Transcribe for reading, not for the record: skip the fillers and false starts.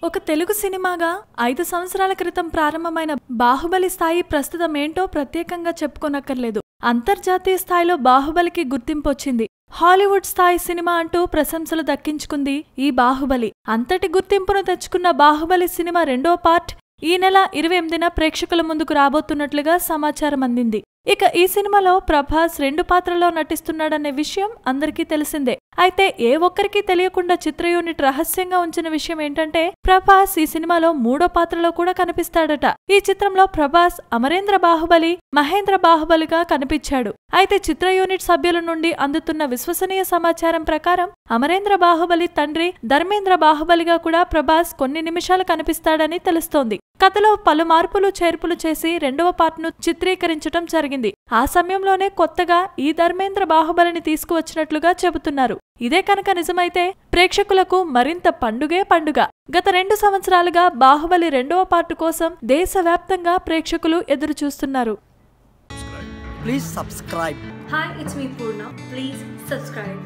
ఒక తెలుగు సినిమాగా 5 సంవత్సరాల క్రితం ప్రారంభమైన బాహుబలి స్థాయి ప్రస్తుతం ఏంటో ప్రత్యేకంగా చెప్పుకోనక్కర్లేదు. అంతర్జాతీయ స్థాయిలో బాహుబలికి గుర్తింపొచ్చింది. హాలీవుడ్ స్థాయి సినిమా అంటూ ప్రశంసలు దక్కించుకుంది ఈ బాహుబలి. అంతటి గుర్తింపును తెచ్చుకున్న బాహుబలి సినిమా రెండో పార్ట్ ఈ నెల 28న ప్రేక్షకుల ముందుకు రాబోతున్నట్లుగా సమాచారం అందింది. ఇక ఈ సినిమాలో ప్రభాస్ 2 పాత్రల్లో నటిస్తున్నాడనే విషయం అందరికీ తెలిసిందే. అయితే ఏ ఒక్కరికి తెలియకుండా చిత్ర యూనిట్ రహస్యంగా ఉంచిన విషయం ఏంటంటే ప్రభాస్ ఈ సినిమాలో 3వ పాత్రలో కూడా కనిపిస్తాడట. ఈ చిత్రంలో ప్రభాస్ అమరేంద్ర బాహుబలి, మహేంద్ర బాహుబలిగా కనిపించాడు. అయితే చిత్ర యూనిట్ సభ్యుల నుండి అందుతున్న విశ్వసనీయ సమాచారం ప్రకారం అమరేంద్ర బాహుబలి తండ్రి ధర్మేంద్ర బాహుబలిగా కూడా ప్రభాస్ కొన్ని నిమిషాలు కనిపిస్తాడని తెలుస్తోంది. కథలో పలు మార్పులు చేర్పులు చేసి 2వ పార్ట్ను చిత్రీకరించడం జరిగింది. ఆ సమయంలోనే కొత్తగా ఈ ధర్మేంద్ర బాహుబలిని తీసుకువచ్చినట్లుగా చెబుతున్నారు. ఇదే కనుక నిజమైతే ప్రేక్షకులకు మరింత పండుగే పండుగ. గత 2 సంవత్సరాలుగా బాహుబలి 2వ పార్ట్ కోసం దేశవ్యాప్తంగా ప్రేక్షకులు ఎదురు చూస్తున్నారు. Please subscribe. Hi, it's me Purna. Please subscribe.